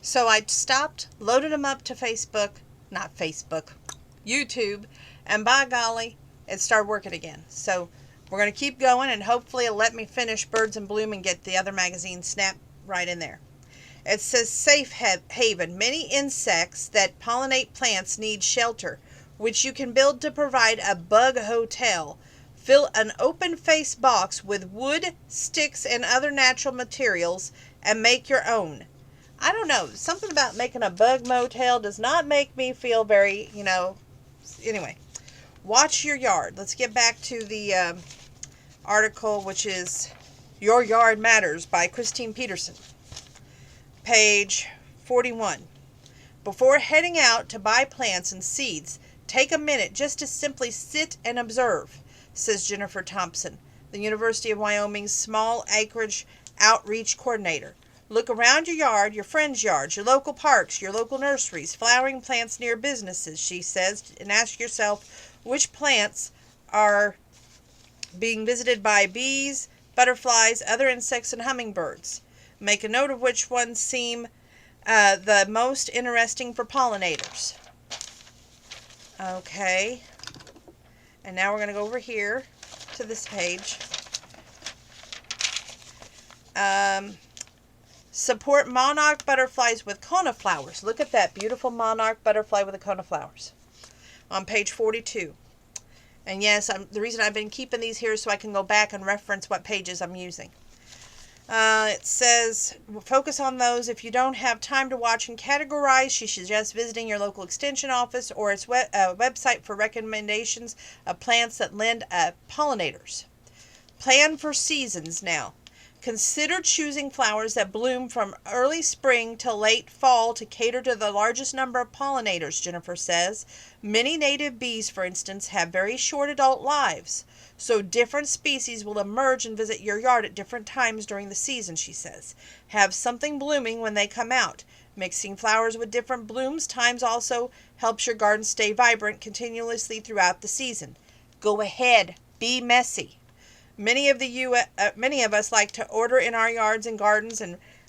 So I stopped, loaded them up to YouTube, and by golly, it started working again. So we're going to keep going, and hopefully it'll let me finish Birds in Bloom and get the other magazine snap right in there. It says Safe Haven. Many insects that pollinate plants need shelter, which you can build to provide a bug hotel. Fill an open-face box with wood, sticks, and other natural materials and make your own. I don't know. Something about making a bug motel does not make me feel very, Anyway, watch your yard. Let's get back to the article, which is Your Yard Matters by Christine Peterson. Page 41. Before heading out to buy plants and seeds, take a minute just to simply sit and observe, says Jennifer Thompson, the University of Wyoming's small acreage outreach coordinator. Look around your yard, your friends' yards, your local parks, your local nurseries, flowering plants near businesses, she says, and ask yourself which plants are being visited by bees, butterflies, other insects, and hummingbirds. Make a note of which ones seem the most interesting for pollinators. Okay. And now we're going to go over here to this page. Support monarch butterflies with coneflowers. Look at that beautiful monarch butterfly with the coneflowers. On page 42. And yes, the reason I've been keeping these here is so I can go back and reference what pages I'm using. It says, focus on those. If you don't have time to watch and categorize, she suggests visiting your local extension office or its website for recommendations of plants that lend pollinators. Plan for seasons now. Consider choosing flowers that bloom from early spring till late fall to cater to the largest number of pollinators, Jennifer says. Many native bees, for instance, have very short adult lives, so different species will emerge and visit your yard at different times during the season, she says. Have something blooming when they come out. Mixing flowers with different blooms times also helps your garden stay vibrant continuously throughout the season. Go ahead, be messy. Many of us like to order in our yards and gardens,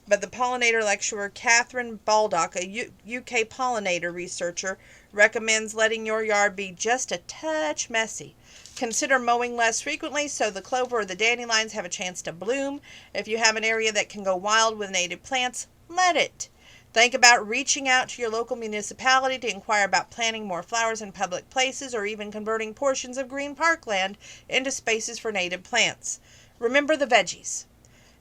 but the pollinator lecturer Catherine Baldock, a UK pollinator researcher, recommends letting your yard be just a touch messy. Consider mowing less frequently so the clover or the dandelions have a chance to bloom. If you have an area that can go wild with native plants, let it. Think about reaching out to your local municipality to inquire about planting more flowers in public places or even converting portions of green parkland into spaces for native plants. Remember the veggies.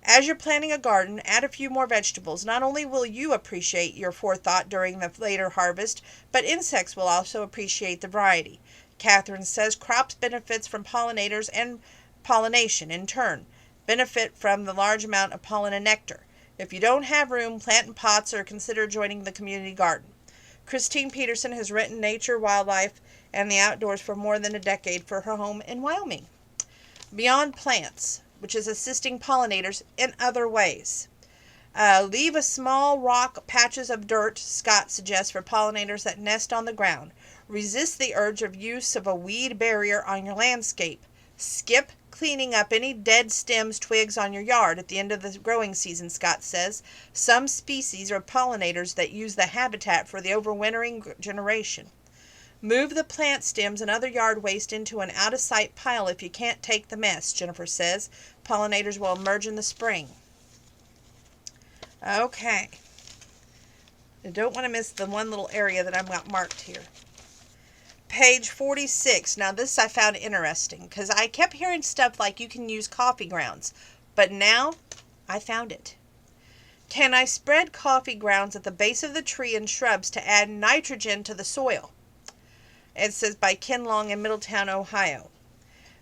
As you're planting a garden, add a few more vegetables. Not only will you appreciate your forethought during the later harvest, but insects will also appreciate the variety. Catherine says crops benefits from pollinators and pollination in turn benefit from the large amount of pollen and nectar. If you don't have room, plant in pots or consider joining the community garden. Christine Peterson has written Nature, Wildlife, and the Outdoors for more than a decade for her home in Wyoming. Beyond Plants, which is assisting pollinators in other ways. Leave a small rock patches of dirt, Scott suggests, for pollinators that nest on the ground. Resist the urge of use of a weed barrier on your landscape. Skip cleaning up any dead stems, twigs on your yard at the end of the growing season, Scott says. Some species are pollinators that use the habitat for the overwintering generation. Move the plant stems and other yard waste into an out-of-sight pile if you can't take the mess, Jennifer says. Pollinators will emerge in the spring. Okay. I don't want to miss the one little area that I've got marked here. Page 46. Now this I found interesting because I kept hearing stuff like you can use coffee grounds, but now I found it. Can I spread coffee grounds at the base of the tree and shrubs to add nitrogen to the soil? It says by Ken Long in Middletown, Ohio.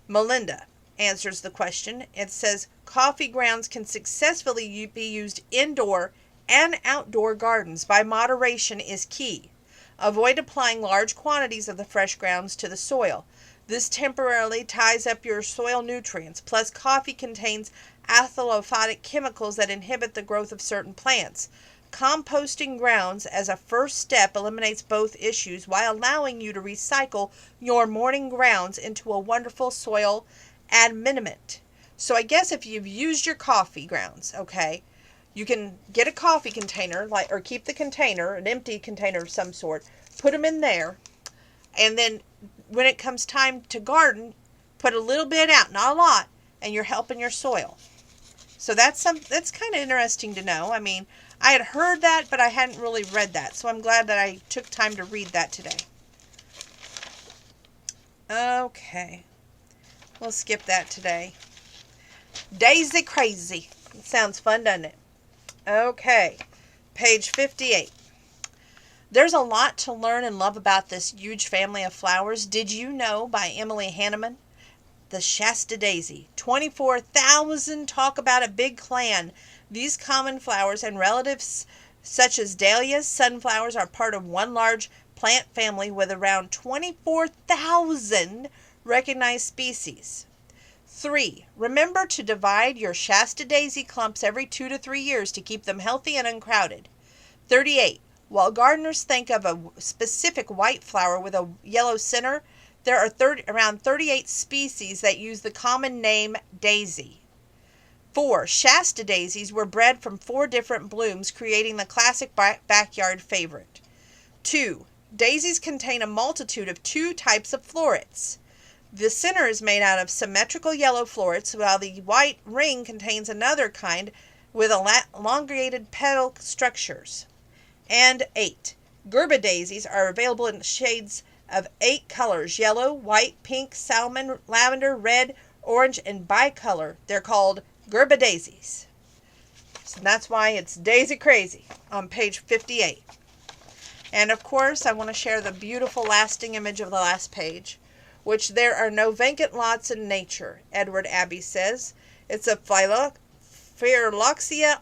Melinda answers the question. It says coffee grounds can successfully be used indoor and outdoor gardens. By moderation is key. Avoid applying large quantities of the fresh grounds to the soil. This temporarily ties up your soil nutrients. Plus, coffee contains aliphatic chemicals that inhibit the growth of certain plants. Composting grounds as a first step eliminates both issues while allowing you to recycle your morning grounds into a wonderful soil amendment. So I guess if you've used your coffee grounds, okay, You can get a coffee container, or keep the container, an empty container of some sort, put them in there, and then when it comes time to garden, put a little bit out, not a lot, and you're helping your soil. So that's kind of interesting to know. I mean, I had heard that, but I hadn't really read that. So I'm glad that I took time to read that today. Okay. We'll skip that today. Daisy Crazy. It sounds fun, doesn't it? Okay. Page 58. There's a lot to learn and love about this huge family of flowers. Did you know, by Emily Hanneman? The Shasta Daisy. 24,000. Talk about a big clan. These common flowers and relatives such as dahlias, sunflowers are part of one large plant family with around 24,000 recognized species. 3. Remember to divide your Shasta Daisy clumps every 2 to 3 years to keep them healthy and uncrowded. 38. While gardeners think of a specific white flower with a yellow center, there are around 38 species that use the common name daisy. 4. Shasta daisies were bred from 4 different blooms, creating the classic backyard favorite. 2. Daisies contain a multitude of 2 types of florets. The center is made out of symmetrical yellow florets, while the white ring contains another kind with elongated petal structures. And 8. Gerba daisies are available in shades of 8 colors: yellow, white, pink, salmon, lavender, red, orange, and bicolor. They're called Gerba daisies. So that's why it's Daisy Crazy on page 58. And of course, I want to share the beautiful lasting image of the last page, which there are no vacant lots in nature, Edward Abbey says. It's a Phylloxera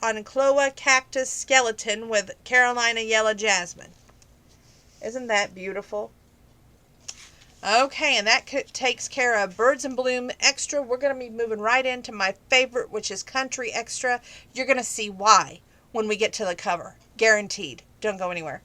oncloa cactus skeleton with Carolina yellow jasmine. Isn't that beautiful? Okay, and that takes care of Birds in Bloom Extra. We're going to be moving right into my favorite, which is Country Extra. You're going to see why when we get to the cover. Guaranteed. Don't go anywhere.